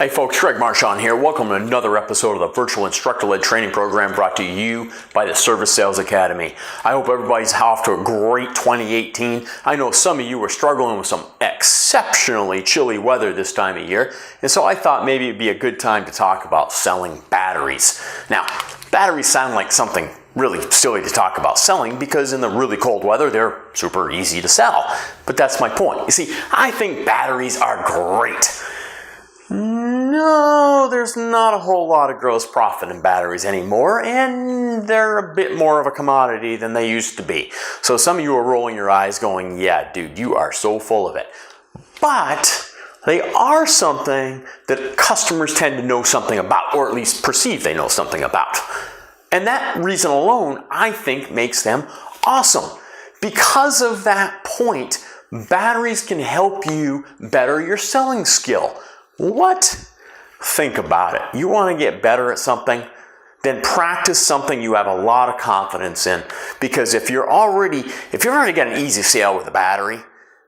Hey folks, Greg Marchand here. Welcome to another episode of the Virtual Instructor-Led Training Program brought to you by the Service Sales Academy. I hope everybody's off to a great 2018. I know some of you are struggling with some exceptionally chilly weather this time of year, and so I thought maybe it'd be a good time to talk about selling batteries. Now, batteries sound like something really silly to talk about selling because in the really cold weather, they're super easy to sell. But that's my point. You see, I think batteries are great. No, there's not a whole lot of gross profit in batteries anymore, and they're a bit more of a commodity than they used to be. So some of you are rolling your eyes going, yeah, dude, you are so full of it. But they are something that customers tend to know something about, or at least perceive they know something about. And that reason alone, I think, makes them awesome. Because of that point, batteries can help you better your selling skill. What? Think about it. You want to get better at something? Then practice something you have a lot of confidence in. Because if you're already got an easy sale with a battery,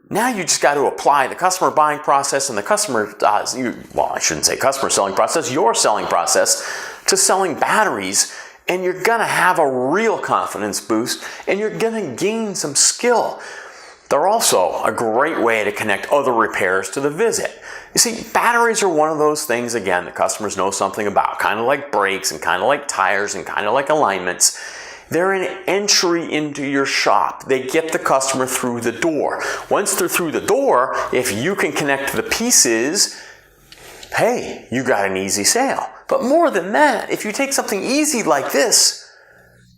now you just got to apply the customer buying process and the customer, I shouldn't say customer selling process, your selling process to selling batteries, and you're going to have a real confidence boost, and you're going to gain some skill. They're also a great way to connect other repairs to the visit. You see, batteries are one of those things, again, that customers know something about, kind of like brakes and kind of like tires and kind of like alignments. They're an entry into your shop. They get the customer through the door. Once they're through the door, if you can connect the pieces, hey, you got an easy sale. But more than that, if you take something easy like this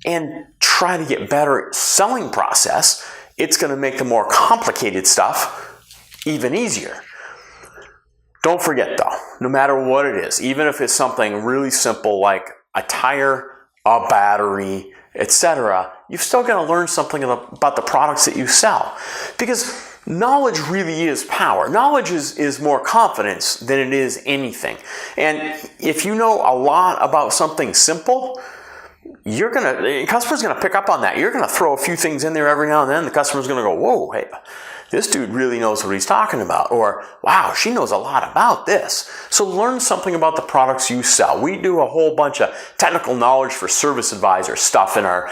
and try to get better at selling process, it's going to make the more complicated stuff even easier. Don't forget though, no matter what it is, even if it's something really simple like a tire, a battery, etc., you've still got to learn something about the products that you sell. Because knowledge really is power. Knowledge is more confidence than it is anything. And if you know a lot about something simple, the customer's going to pick up on that. You're going to throw a few things in there every now and then. The customer's going to go, whoa, hey, this dude really knows what he's talking about. Or, wow, she knows a lot about this. So learn something about the products you sell. We do a whole bunch of technical knowledge for service advisor stuff in our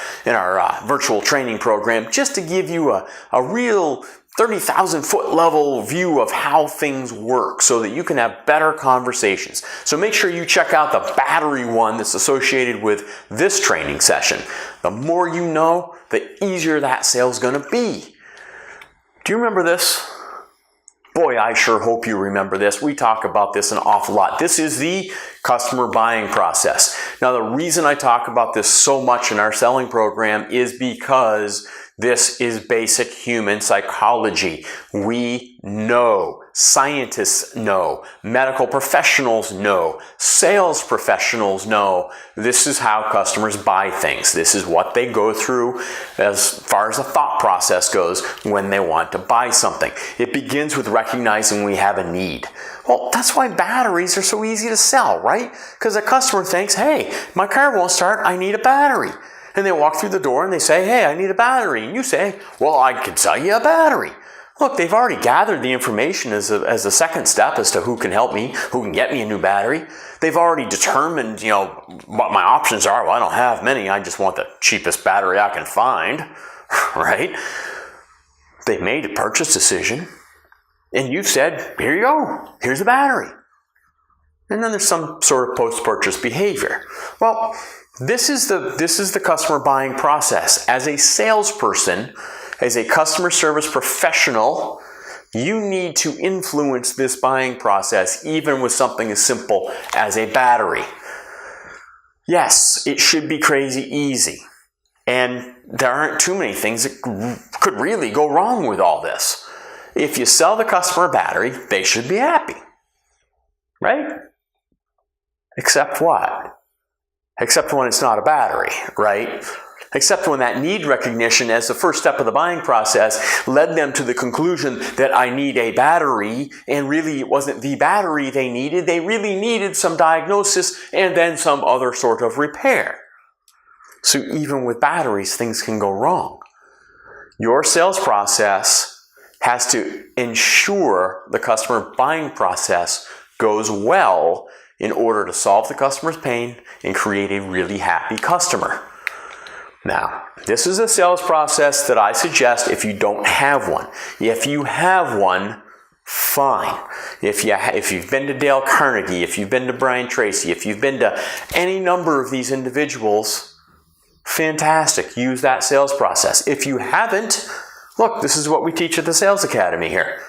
virtual training program just to give you a real 30,000 foot level view of how things work so that you can have better conversations. So make sure you check out the battery one that's associated with this training session. The more you know, the easier that sale's going to be. Do you remember this? Boy, I sure hope you remember this. We talk about this an awful lot. This is the customer buying process. Now, the reason I talk about this so much in our selling program is because this is basic human psychology. We know, scientists know, medical professionals know, sales professionals know, this is how customers buy things. This is what they go through as far as the thought process goes when they want to buy something. It begins with recognizing we have a need. Well, that's why batteries are so easy to sell, right? Because a customer thinks, hey, my car won't start, I need a battery. And they walk through the door and they say, hey, I need a battery. And you say, well, I can sell you a battery. Look, they've already gathered the information as a second step as to who can help me, who can get me a new battery. They've already determined, what my options are. Well, I don't have many. I just want the cheapest battery I can find, right? They made a purchase decision. And you've said, here you go. Here's a battery. And then there's some sort of post-purchase behavior. Well, this is the customer buying process. As a salesperson, as a customer service professional, you need to influence this buying process even with something as simple as a battery. Yes, it should be crazy easy. And there aren't too many things that could really go wrong with all this. If you sell the customer a battery, they should be happy. Right? Except what? Except when it's not a battery, right? Except when that need recognition as the first step of the buying process led them to the conclusion that I need a battery, and really it wasn't the battery they needed. They really needed some diagnosis and then some other sort of repair. So even with batteries, things can go wrong. Your sales process has to ensure the customer buying process goes well in order to solve the customer's pain and create a really happy customer. Now, this is a sales process that I suggest if you don't have one. If you have one, fine. If you've been to Dale Carnegie, if you've been to Brian Tracy, if you've been to any number of these individuals, fantastic. Use that sales process. If you haven't, look, this is what we teach at the Sales Academy here.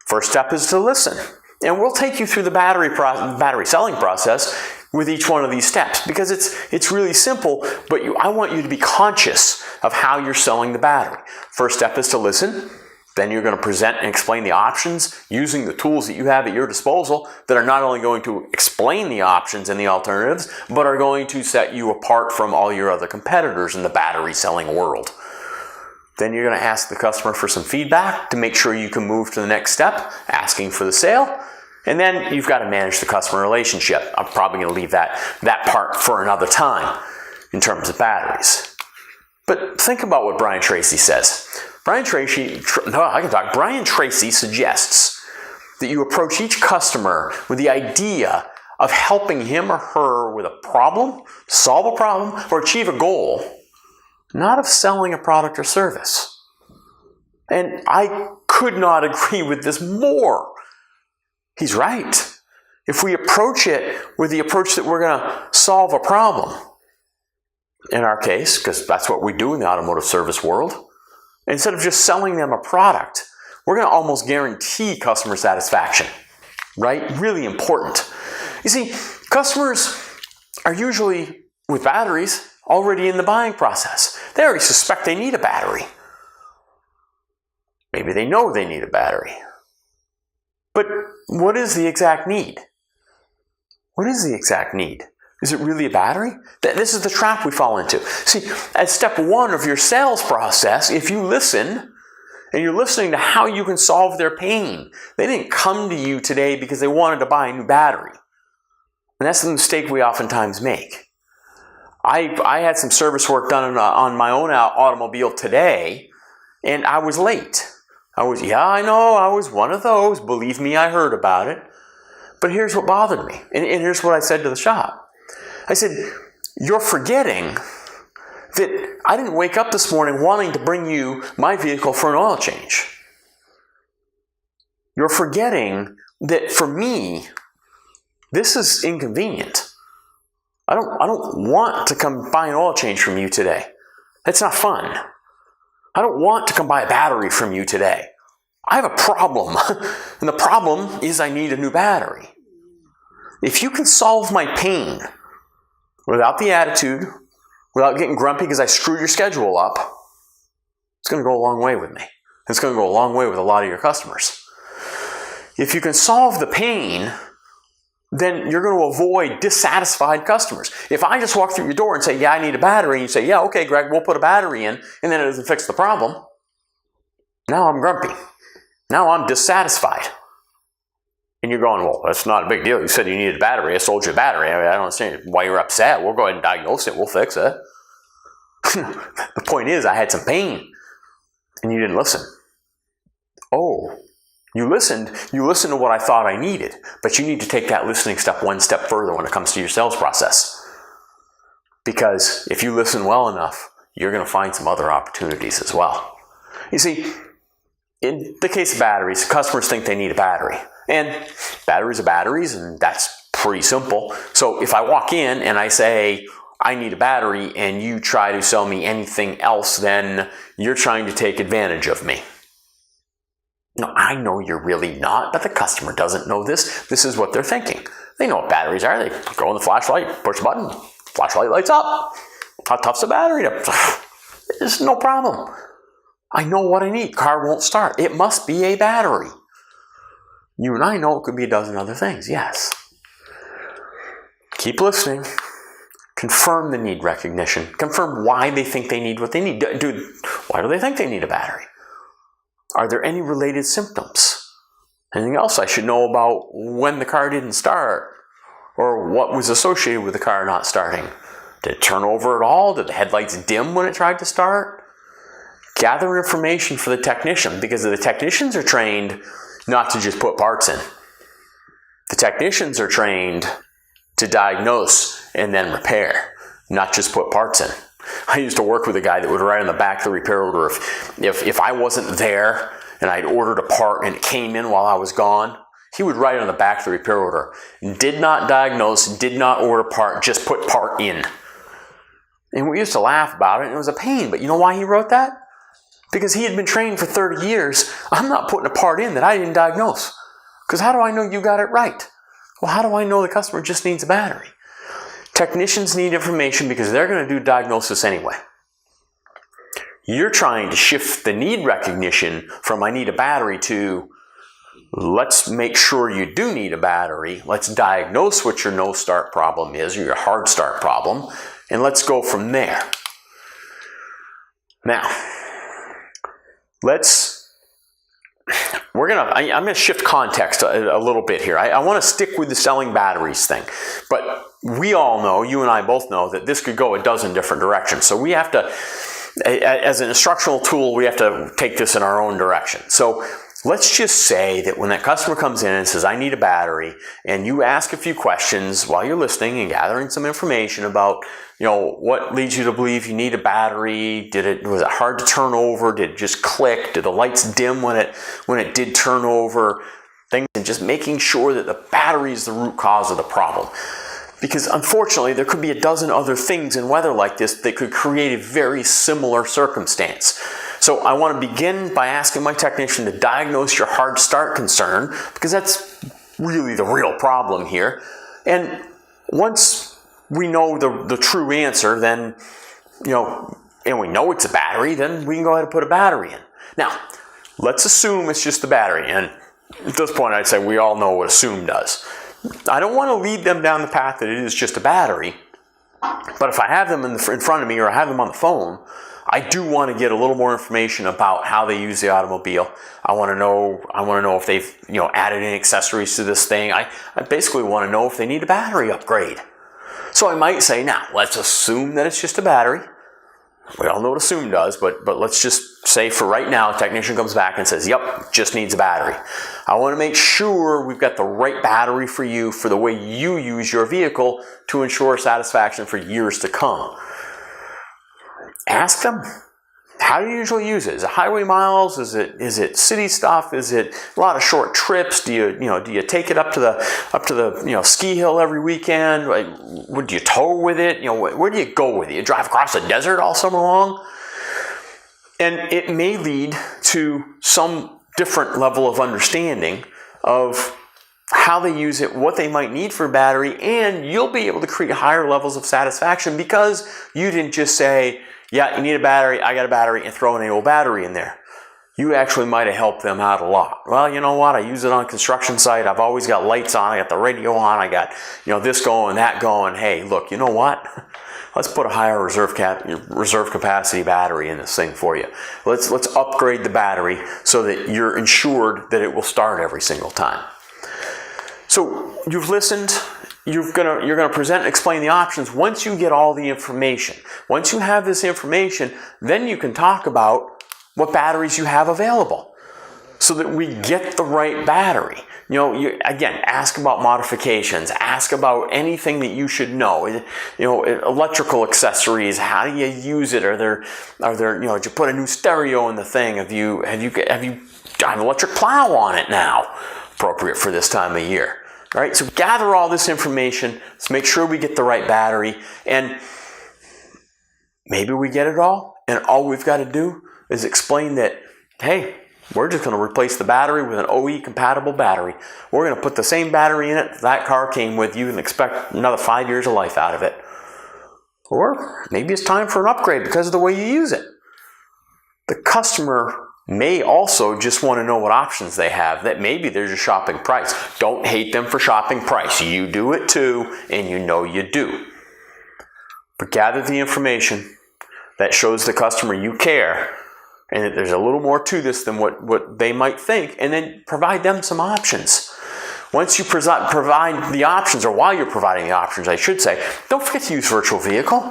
First step is to listen. And we'll take you through the battery selling process with each one of these steps because it's really simple, but I want you to be conscious of how you're selling the battery. First step is to listen. Then you're going to present and explain the options using the tools that you have at your disposal that are not only going to explain the options and the alternatives, but are going to set you apart from all your other competitors in the battery selling world. Then you're going to ask the customer for some feedback to make sure you can move to the next step, asking for the sale. And then you've got to manage the customer relationship. I'm probably going to leave that part for another time in terms of batteries. But think about what Brian Tracy says. Brian Tracy suggests that you approach each customer with the idea of helping him or her with a problem, solve a problem, or achieve a goal, not of selling a product or service. And I could not agree with this more. He's right. If we approach it with the approach that we're going to solve a problem, in our case, because that's what we do in the automotive service world, instead of just selling them a product, we're going to almost guarantee customer satisfaction, right? Really important. You see, customers are usually, with batteries, already in the buying process. They already suspect they need a battery. Maybe they know they need a battery. But what is the exact need? What is the exact need? Is it really a battery? This is the trap we fall into. See, at step one of your sales process, if you listen, and you're listening to how you can solve their pain, they didn't come to you today because they wanted to buy a new battery. And that's the mistake we oftentimes make. I had some service work done on my own automobile today, and I was late. I know, I was one of those. Believe me, I heard about it. But here's what bothered me. And here's what I said to the shop. I said, you're forgetting that I didn't wake up this morning wanting to bring you my vehicle for an oil change. You're forgetting that for me, this is inconvenient. I don't want to come buy an oil change from you today. That's not fun. I don't want to come buy a battery from you today. I have a problem, and the problem is I need a new battery. If you can solve my pain without the attitude, without getting grumpy because I screwed your schedule up, it's going to go a long way with me. It's going to go a long way with a lot of your customers. If you can solve the pain, then you're going to avoid dissatisfied customers. If I just walk through your door and say, yeah, I need a battery, and you say, yeah, okay, Greg, we'll put a battery in, and then it doesn't fix the problem, now I'm grumpy. Now I'm dissatisfied. And you're going, well, that's not a big deal. You said you needed a battery. I sold you a battery. I don't understand why you're upset. We'll go ahead and diagnose it. We'll fix it. The point is, I had some pain, and you didn't listen. Oh, you listened to what I thought I needed, but you need to take that listening step one step further when it comes to your sales process. Because if you listen well enough, you're going to find some other opportunities as well. You see, in the case of batteries, customers think they need a battery. And batteries are batteries, and that's pretty simple. So if I walk in and I say, I need a battery, and you try to sell me anything else, then you're trying to take advantage of me. No, I know you're really not, but the customer doesn't know this. This is what they're thinking. They know what batteries are. They go in the flashlight, push a button, flashlight lights up. How tough's the battery? There's no problem. I know what I need. Car won't start. It must be a battery. You and I know it could be a dozen other things. Yes. Keep listening. Confirm the need recognition. Confirm why they think they need what they need. Dude, why do they think they need a battery? Are there any related symptoms? Anything else I should know about when the car didn't start? Or what was associated with the car not starting? Did it turn over at all? Did the headlights dim when it tried to start? Gather information for the technician, because the technicians are trained not to just put parts in. The technicians are trained to diagnose and then repair, not just put parts in. I used to work with a guy that would write on the back of the repair order if I wasn't there and I'd ordered a part and it came in while I was gone, he would write on the back of the repair order, did not diagnose, did not order part, just put part in. And we used to laugh about it, and it was a pain. But you know why he wrote that? Because he had been trained for 30 years. I'm not putting a part in that I didn't diagnose. Because how do I know you got it right? Well, how do I know the customer just needs a battery? Technicians need information because they're going to do diagnosis anyway. You're trying to shift the need recognition from I need a battery to let's make sure you do need a battery. Let's diagnose what your no start problem is or your hard start problem. And let's go from there. Now, I'm going to shift context a little bit here. I want to stick with the selling batteries thing. But we all know, you and I both know, that this could go a dozen different directions. So we have to, as an instructional tool, we have to take this in our own direction. So let's just say that when that customer comes in and says, I need a battery, and you ask a few questions while you're listening and gathering some information about, what leads you to believe you need a battery? Was it hard to turn over? Did it just click? Did the lights dim when it did turn over? Things, and just making sure that the battery is the root cause of the problem. Because unfortunately, there could be a dozen other things in weather like this that could create a very similar circumstance. So I want to begin by asking my technician to diagnose your hard start concern, because that's really the real problem here. And once we know the true answer, then, and we know it's a battery, then we can go ahead and put a battery in. Now, let's assume it's just a battery. And at this point, I'd say we all know what assume does. I don't want to lead them down the path that it is just a battery. But if I have them in front of me or I have them on the phone, I do want to get a little more information about how they use the automobile. I want to know if they've added any accessories to this thing. I basically want to know if they need a battery upgrade. So I might say, now let's assume that it's just a battery. We all know what assume does, but let's just say for right now, a technician comes back and says, yep, just needs a battery. I want to make sure we've got the right battery for you for the way you use your vehicle to ensure satisfaction for years to come. Ask them, how do you usually use it? Is it highway miles? Is it city stuff? Is it a lot of short trips? Do you take it up to the ski hill every weekend? Would you tow with it? Where do you go with it? You drive across the desert all summer long? And it may lead to some different level of understanding of how they use it, what they might need for a battery, and you'll be able to create higher levels of satisfaction because you didn't just say, yeah, you need a battery, I got a battery, and throw an old battery in there. You actually might have helped them out a lot. Well, you know what? I use it on a construction site. I've always got lights on. I got the radio on. I got, this going, that going. Hey, look, you know what? Let's put a higher reserve capacity battery in this thing for you. Let's upgrade the battery so that you're ensured that it will start every single time. So you've listened. You're gonna present and explain the options. Once you get all the information, once you have this information, then you can talk about what batteries you have available so that we get the right battery. Again, ask about modifications, ask about anything that you should know. Electrical accessories, how do you use it? Are there, did you put a new stereo in the thing? Have you got an electric plow on it now? Appropriate for this time of year. All right, so gather all this information. Let's make sure we get the right battery. And maybe we get it all, and all we've got to do is explain that, hey, we're just going to replace the battery with an OE-compatible battery. We're going to put the same battery in it that car came with. You can expect another 5 years of life out of it. Or maybe it's time for an upgrade because of the way you use it. The customer may also just want to know what options they have, that maybe they're just shopping price. Don't hate them for shopping price. You do it too, and you do. But gather the information that shows the customer you care, and that there's a little more to this than what they might think, and then provide them some options. Once you provide the options, or while you're providing the options, I should say, don't forget to use Virtual Vehicle.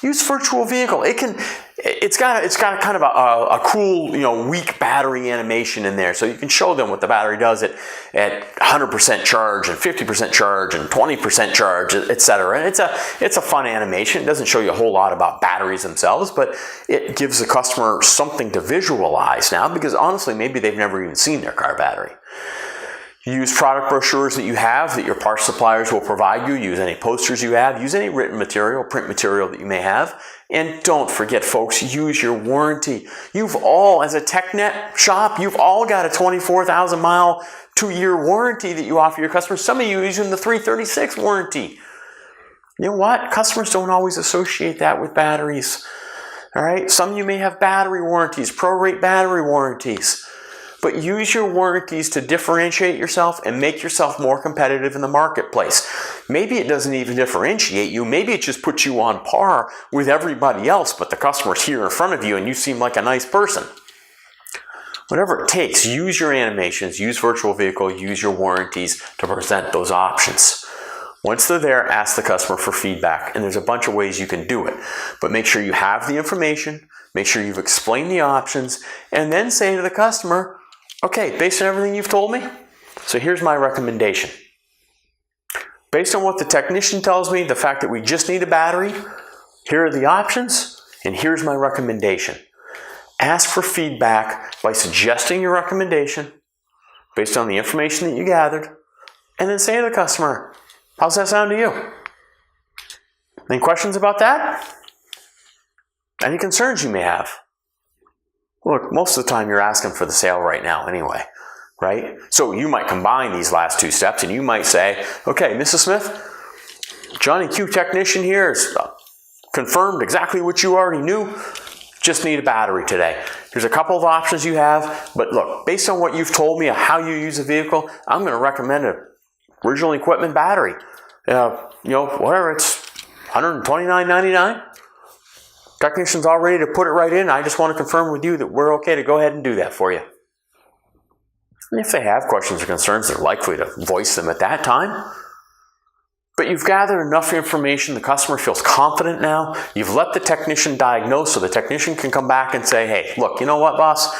use virtual vehicle. It's got a kind of a cool, weak battery animation in there. So you can show them what the battery does at 100% charge and 50% charge and 20% charge, etc. And it's a fun animation. It doesn't show you a whole lot about batteries themselves, but it gives the customer something to visualize now, because honestly, maybe they've never even seen their car battery. Use product brochures that you have, that your parts suppliers will provide you. Use any posters you have. Use any written material, print material that you may have. And don't forget, folks, use your warranty. You've all, as a TechNet shop, you've all got a 24,000 mile, 2-year warranty that you offer your customers. Some of you are using the 336 warranty. You know what? Customers don't always associate that with batteries. All right? Some of you may have battery warranties, prorate battery warranties. But use your warranties to differentiate yourself and make yourself more competitive in the marketplace. Maybe it doesn't even differentiate you. Maybe it just puts you on par with everybody else, but the customer's here in front of you and you seem like a nice person. Whatever it takes, use your animations, use virtual vehicle, use your warranties to present those options. Once they're there, ask the customer for feedback, and there's a bunch of ways you can do it. But make sure you have the information, make sure you've explained the options, and then say to the customer, okay, based on everything you've told me, so here's my recommendation. Based on what the technician tells me, the fact that we just need a battery, here are the options, and here's my recommendation. Ask for feedback by suggesting your recommendation based on the information that you gathered, and then say to the customer, how's that sound to you? Any questions about that? Any concerns you may have? Look, most of the time you're asking for the sale right now anyway, right? So you might combine these last 2 steps and you might say, okay, Mrs. Smith, Johnny Q technician here has confirmed exactly what you already knew. Just need a battery today. Here's a couple of options you have, but look, based on what you've told me of how you use a vehicle, I'm going to recommend an original equipment battery. Whatever, it's $129.99. Technician's all ready to put it right in. I just want to confirm with you that we're okay to go ahead and do that for you. And if they have questions or concerns, they're likely to voice them at that time. But you've gathered enough information, the customer feels confident now. You've let the technician diagnose so the technician can come back and say, hey, look, you know what, boss?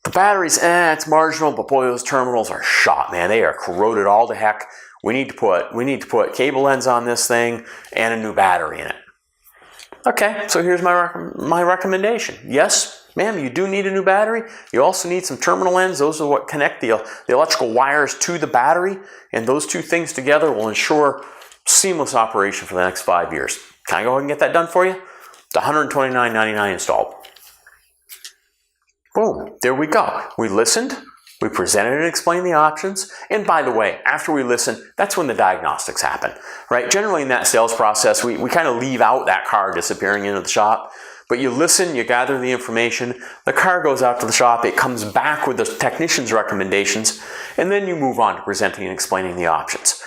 The battery's, it's marginal, but boy, those terminals are shot, man. They are corroded all to heck. We need to put cable ends on this thing and a new battery in it. Okay, so here's my recommendation. Yes, ma'am, you do need a new battery. You also need some terminal ends. Those are what connect the electrical wires to the battery, and those 2 things together will ensure seamless operation for the next 5 years. Can I go ahead and get that done for you? It's $129.99 installed. Boom, there we go. We listened. We presented and explained the options. And by the way, after we listen, that's when the diagnostics happen, right? Generally in that sales process, we kind of leave out that car disappearing into the shop. But you listen, you gather the information, the car goes out to the shop, it comes back with the technician's recommendations, and then you move on to presenting and explaining the options.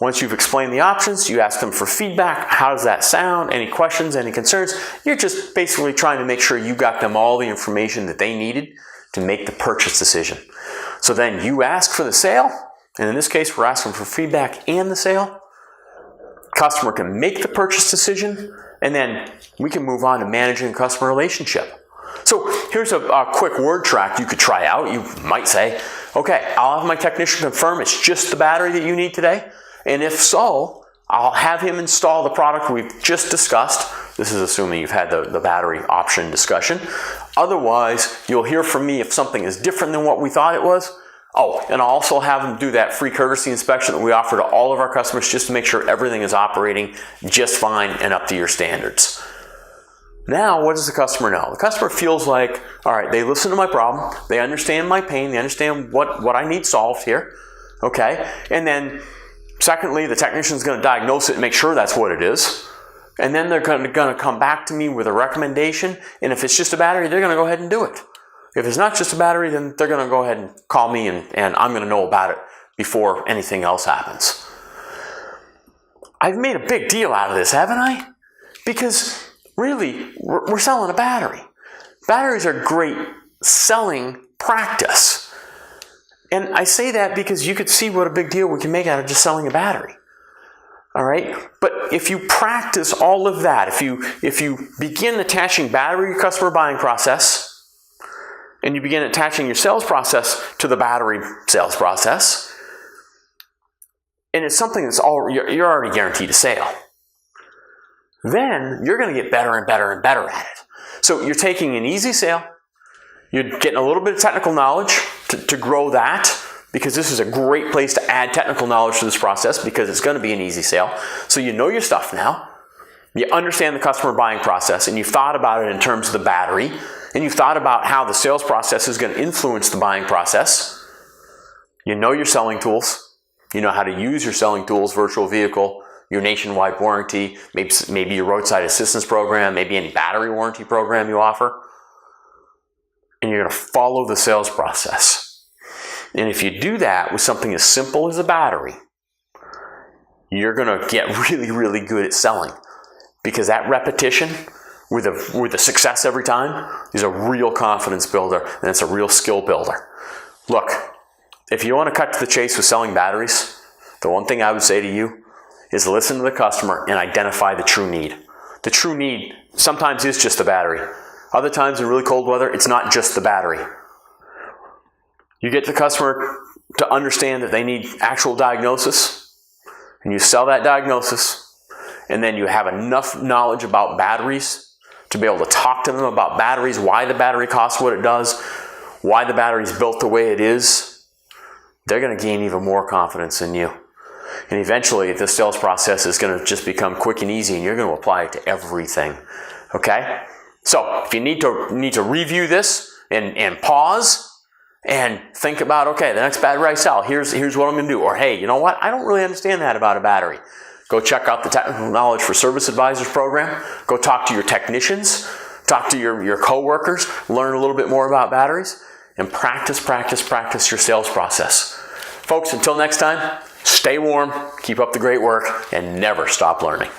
Once you've explained the options, you ask them for feedback. How does that sound? Any questions, any concerns? You're just basically trying to make sure you got them all the information that they needed to make the purchase decision. So then you ask for the sale, and in this case, we're asking for feedback and the sale. Customer can make the purchase decision, and then we can move on to managing the customer relationship. So here's a quick word track you could try out. You might say, okay, I'll have my technician confirm it's just the battery that you need today. And if so, I'll have him install the product we've just discussed. This is assuming you've had the battery option discussion. Otherwise, you'll hear from me if something is different than what we thought it was. Oh, and I'll also have them do that free courtesy inspection that we offer to all of our customers just to make sure everything is operating just fine and up to your standards. Now, what does the customer know? The customer feels like, all right, they listen to my problem, they understand my pain, they understand what I need solved here, okay? And then, secondly, the technician's going to diagnose it and make sure that's what it is. And then they're going to come back to me with a recommendation, and if it's just a battery, they're going to go ahead and do it. If it's not just a battery, then they're going to go ahead and call me, and I'm going to know about it before anything else happens. I've made a big deal out of this, haven't I? Because really, we're selling a battery. Batteries are great selling practice. And I say that because you could see what a big deal we can make out of just selling a battery. All right, but if you practice all of that, if you begin attaching battery to your customer buying process, and you begin attaching your sales process to the battery sales process, and it's something that's you're already guaranteed a sale, then you're going to get better and better and better at it. So you're taking an easy sale, you're getting a little bit of technical knowledge to grow that, because this is a great place to add technical knowledge to this process, because it's going to be an easy sale. So you know your stuff now. You understand the customer buying process, and you've thought about it in terms of the battery, and you've thought about how the sales process is going to influence the buying process. You know your selling tools. You know how to use your selling tools, virtual vehicle, your nationwide warranty, maybe your roadside assistance program, maybe any battery warranty program you offer. And you're going to follow the sales process. And if you do that with something as simple as a battery, you're going to get really, really good at selling, because that repetition with a success every time is a real confidence builder, and it's a real skill builder. Look, if you want to cut to the chase with selling batteries, the one thing I would say to you is listen to the customer and identify the true need. The true need sometimes is just the battery. Other times in really cold weather, it's not just the battery. You get the customer to understand that they need actual diagnosis, and you sell that diagnosis, and then you have enough knowledge about batteries to be able to talk to them about batteries, why the battery costs what it does, why the battery's built the way it is. They're going to gain even more confidence in you. And eventually, the sales process is going to just become quick and easy, and you're going to apply it to everything. Okay? So, if you need to review this and pause, and think about, okay, the next battery I sell, here's what I'm going to do. Or, hey, you know what? I don't really understand that about a battery. Go check out the Technical Knowledge for Service Advisors program. Go talk to your technicians. Talk to your coworkers. Learn a little bit more about batteries. And practice your sales process. Folks, until next time, stay warm, keep up the great work, and never stop learning.